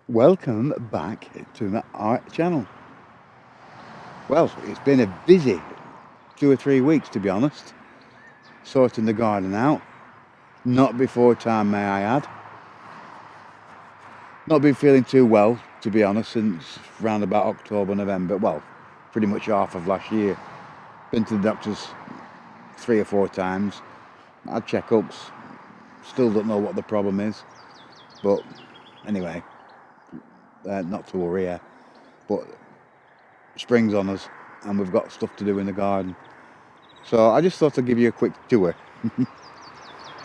Welcome back to my art channel. Well, it's been a busy 2 or 3 weeks, to be honest, sorting the garden out. Not before time, may I add. Not been feeling too well, to be honest, since round about October, November. Well, pretty much half of last year. Been to the doctors 3 or 4 times. Had checkups. Still don't know what the problem is. But anyway, not to worry here. But spring's on us and we've got stuff to do in the garden. So I just thought I'd give you a quick tour.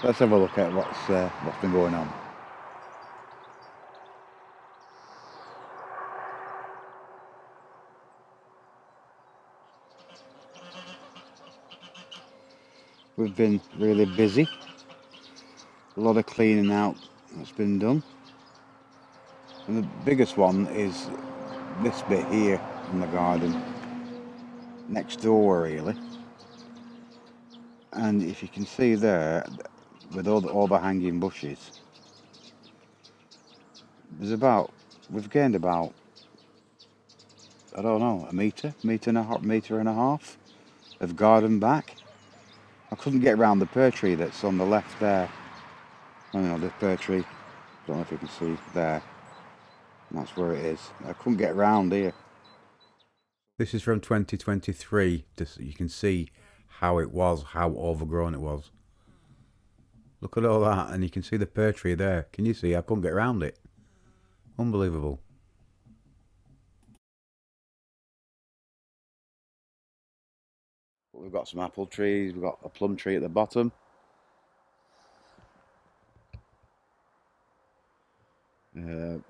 Let's have a look at what's been going on. We've been really busy. A lot of cleaning out that's been done. And the biggest one is this bit here in the garden, next door really. And if you can see there, with all the hanging bushes, we've gained about, I don't know, a metre and a half of garden back. I couldn't get around the pear tree that's on the left there. I know the pear tree, don't know if you can see there. That's where it is. I couldn't get around here. This is from 2023. You can see how overgrown it was. Look at all that, and you can see the pear tree there. Can you see? I couldn't get around it. Unbelievable. We've got some apple trees. We've got a plum tree at the bottom.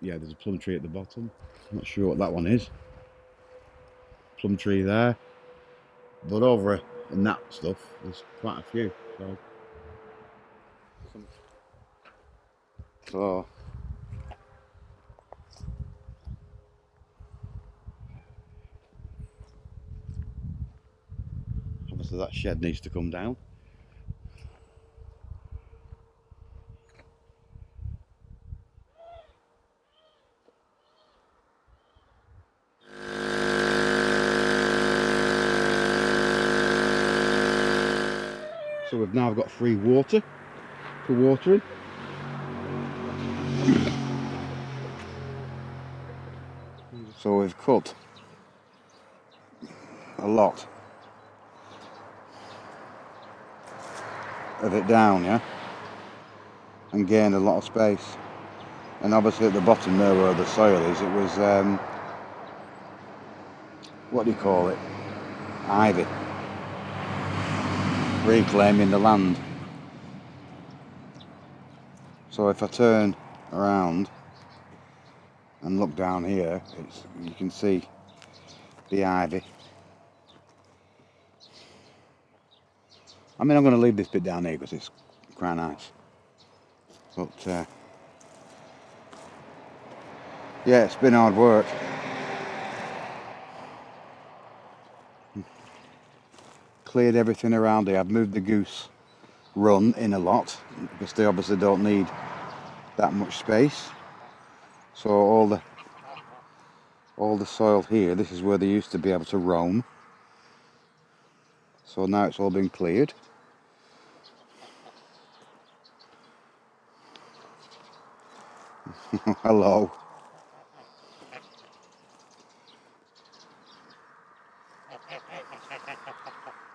Yeah, there's a plum tree at the bottom. I'm not sure what that one is. Plum tree there. But over in that stuff, there's quite a few. So obviously that shed needs to come down. So we've now got free water for watering. So we've cut a lot of it down, yeah, and gained a lot of space. And obviously at the bottom there where the soil is, it was, what do you call it? Ivy. Reclaiming the land. So if I turn around and look down here, you can see the ivy. I mean, I'm going to leave this bit down here because it's quite nice. But yeah, it's been hard work. Cleared everything around here. I've moved the goose run in a lot because they obviously don't need that much space. So all the soil here, this is where they used to be able to roam. So now it's all been cleared. Hello.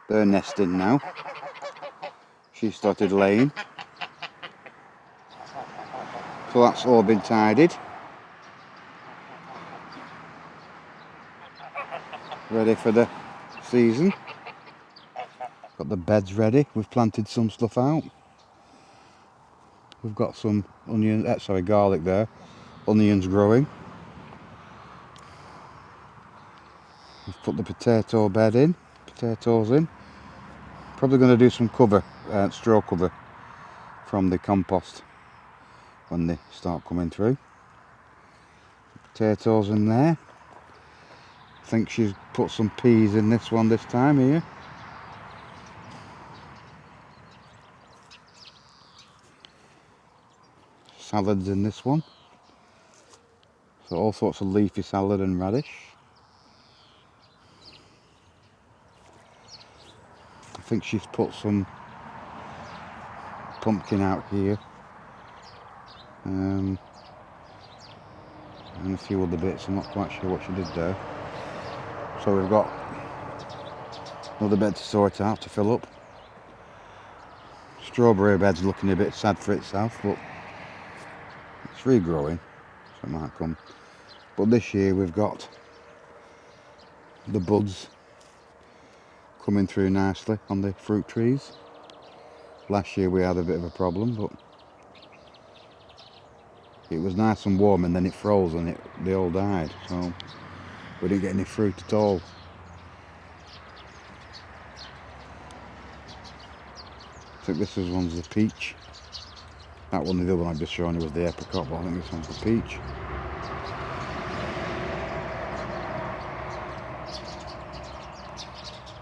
They're nesting now. She started laying. So that's all been tidied. Ready for the season. Got the beds ready. We've planted some stuff out. We've got some garlic there. Onions growing. We've put the potatoes in. Probably going to do some straw cover from the compost when they start coming through. Potatoes in there. I think she's put some peas in this one this time here. Salads in this one. So all sorts of leafy salad and radish. I think she's put some pumpkin out here. And a few other bits. I'm not quite sure what she did there. So we've got another bed to sort out, to fill up. Strawberry bed's looking a bit sad for itself, but it's regrowing, so it might come. But this year we've got the buds coming through nicely on the fruit trees. Last year we had a bit of a problem, but it was nice and warm and then it froze and they all died, so we didn't get any fruit at all. I think this one's the peach. That one, the other one I've just shown you, was the apricot, but I think this one's the peach.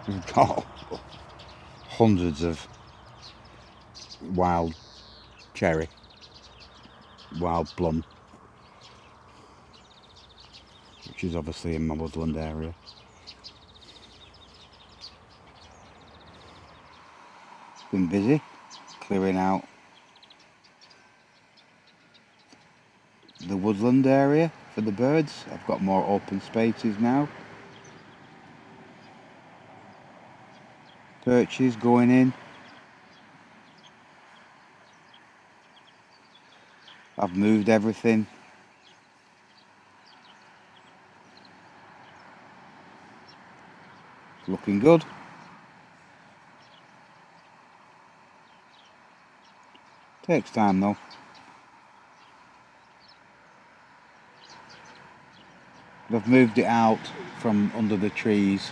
We've got hundreds of wild cherry, wild plum, which is obviously in my woodland area. Been busy clearing out the woodland area for the birds. I've got more open spaces now. Perches going in. I've moved everything. It's looking good. Takes time though. I've moved it out from under the trees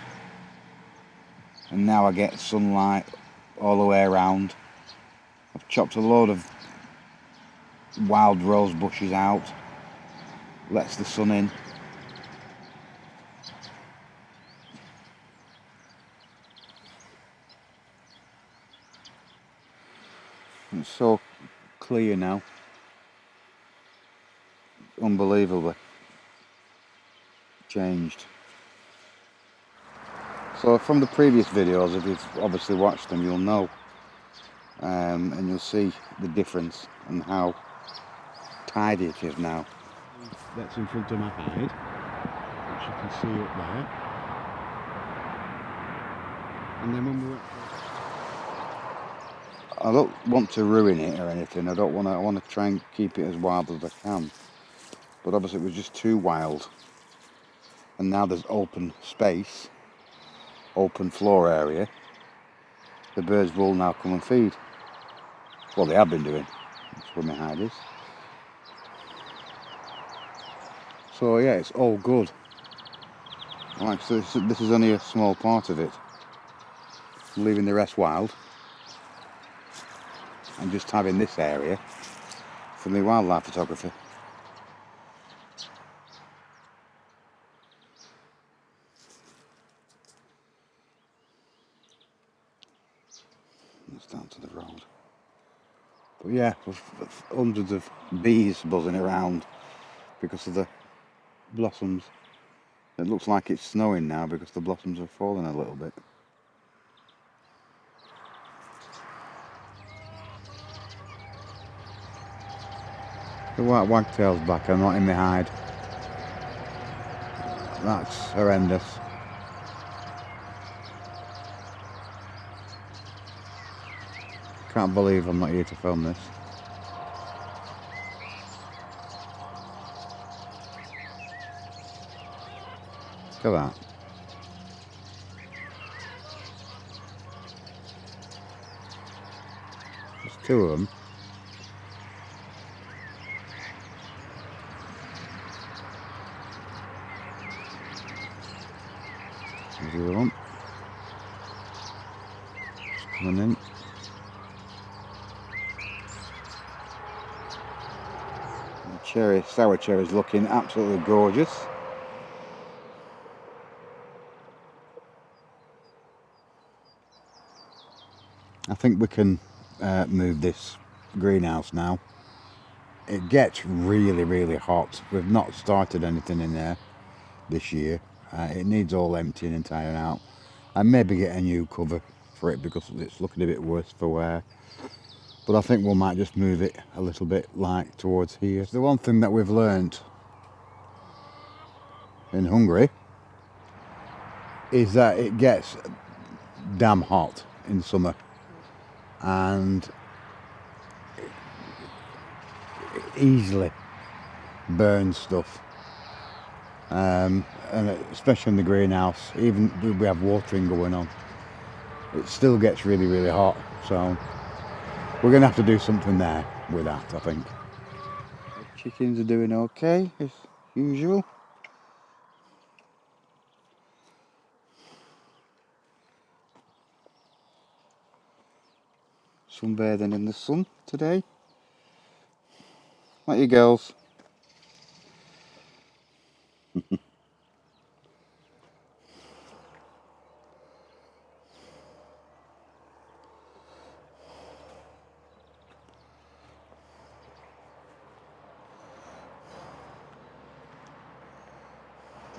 and now I get sunlight all the way around. I've chopped a load of wild rose bushes out, lets the sun in. It's so clear now, unbelievably changed. So from the previous videos, if you've obviously watched them, you'll know, and you'll see the difference and how tidy it is now. That's in front of my hide, which you can see up there. And then when we went, I don't want to ruin it or anything. I want to try and keep it as wild as I can. But obviously it was just too wild. And now there's open space, open floor area. The birds will now come and feed. Well, they have been doing. That's where my hide is. So yeah, it's all good. Right, so this is only a small part of it. I'm leaving the rest wild. I'm just having this area for my wildlife photography. It's down to the road. But yeah, with hundreds of bees buzzing around because of the blossoms. It looks like it's snowing now because the blossoms are falling a little bit. The white wagtail's back, I'm not in my hide. That's horrendous. Can't believe I'm not here to film this. Look at that. There's two of them. There's the other one. Just coming in. The sour cherry's looking absolutely gorgeous. I think we can move this greenhouse now it gets really, really hot. We've not started anything in there this year. It needs all emptying and tiring out. And maybe get a new cover for it because it's looking a bit worse for wear. But I think we might just move it a little bit like towards here. The one thing that we've learned in Hungary is that it gets damn hot in summer, and it easily burns stuff. And especially in the greenhouse, even we have watering going on, it still gets really, really hot. So we're going to have to do something there with that, I think. The chickens are doing okay, as usual. Sunbathing in the sun today. Like you girls.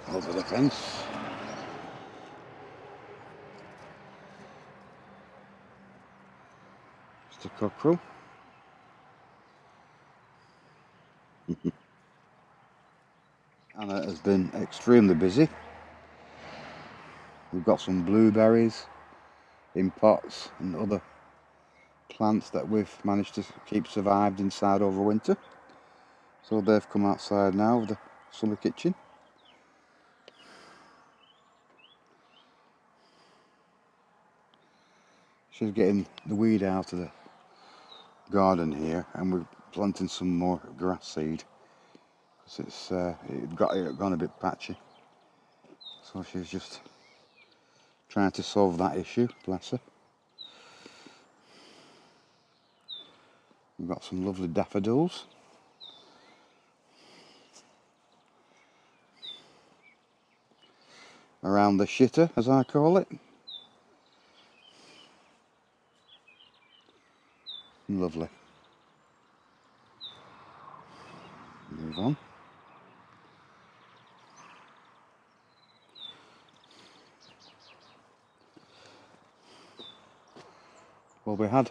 Over the fence. Just a cockerel. Anna has been extremely busy. We've got some blueberries in pots and other plants that we've managed to keep survived inside over winter. So they've come outside now of the summer kitchen. She's getting the weed out of the garden here, and we're planting some more grass seed because it gone a bit patchy. So she's just trying to solve that issue, bless her. We've got some lovely daffodils. Around the shitter, as I call it. Lovely. Move on. Well, we had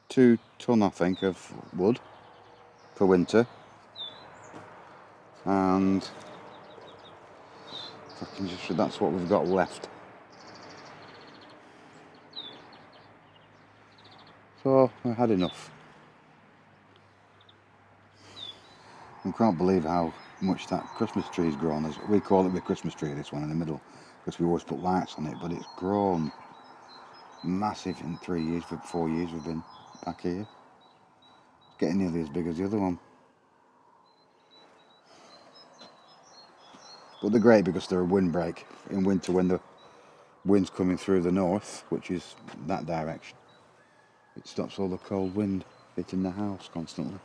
2 ton, I think, of wood for winter, and if I can just, that's what we've got left. So we had enough. I can't believe how much that Christmas tree's grown. As we call it the Christmas tree, this one in the middle, because we always put lights on it, but it's grown massive in 3 years, for 4 years we've been back here. It's getting nearly as big as the other one. But they're great because they're a windbreak in winter when the wind's coming through the north, which is that direction. It stops all the cold wind hitting the house constantly.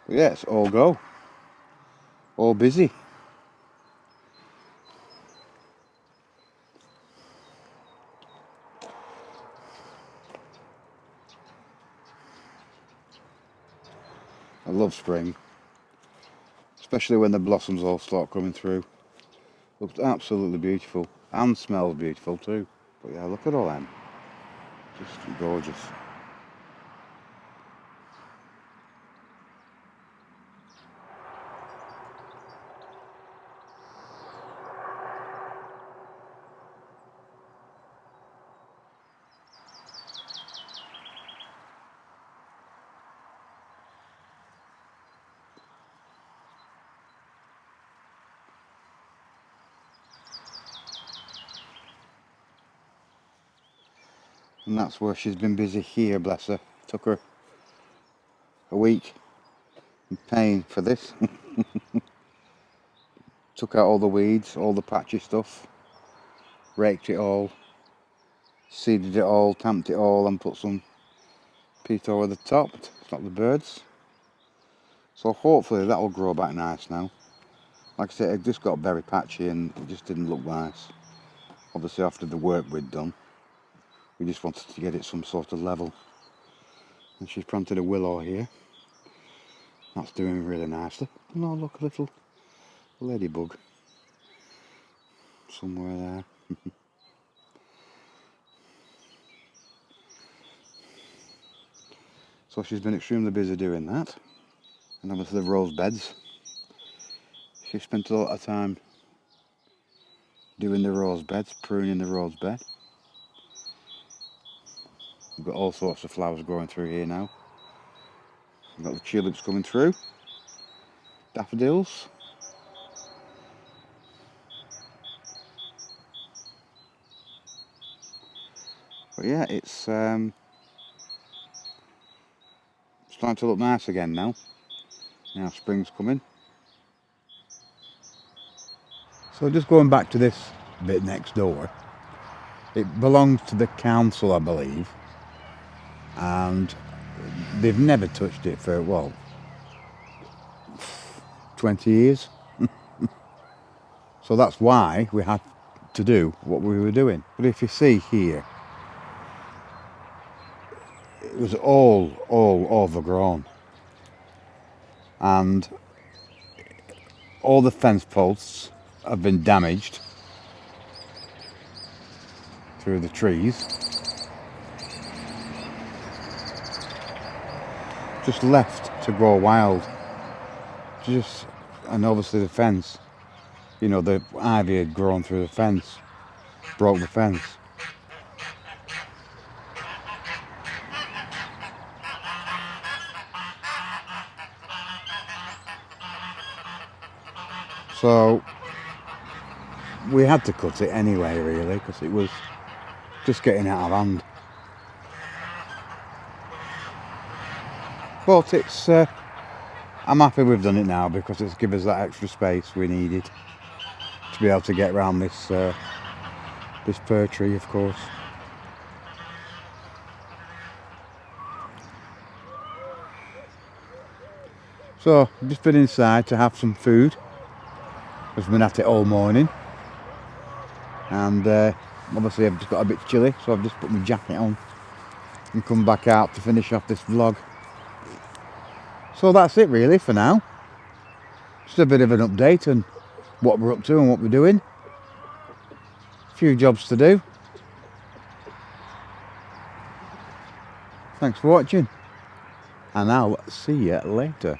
But yeah, it's all go. All busy. I love spring, especially when the blossoms all start coming through. Looks absolutely beautiful, and smells beautiful too. But yeah, look at all them. Just gorgeous. And that's where she's been busy here, bless her. Took her a week in pain for this. Took out all the weeds, all the patchy stuff, raked it all, seeded it all, tamped it all, and put some peat over the top to stop the birds. So hopefully that will grow back nice now. Like I said, it just got very patchy and it just didn't look nice. Obviously after the work we'd done, we just wanted to get it some sort of level. And she's planted a willow here. That's doing really nicely. And oh look, a little ladybug somewhere there. So she's been extremely busy doing that. And obviously the rose beds. She spent a lot of time doing the rose beds, pruning the rose bed. We've got all sorts of flowers growing through here now. We've got the tulips coming through, daffodils. But yeah, it's starting to look nice again now. Now spring's coming. So just going back to this bit next door, it belongs to the council, I believe, and they've never touched it for, well, 20 years. So that's why we had to do what we were doing. But if you see here, it was all overgrown, and all the fence posts have been damaged through the trees. Just left to go wild. And obviously the fence, you know, the ivy had grown through the fence, broke the fence. So we had to cut it anyway, really, because it was just getting out of hand. But it's, I'm happy we've done it now because it's given us that extra space we needed to be able to get around this this fir tree, of course. So I've just been inside to have some food. I've been at it all morning, and obviously I've just got a bit chilly, so I've just put my jacket on and come back out to finish off this vlog. So that's it really for now. Just a bit of an update on what we're up to and what we're doing. A few jobs to do. Thanks for watching, and I'll see you later.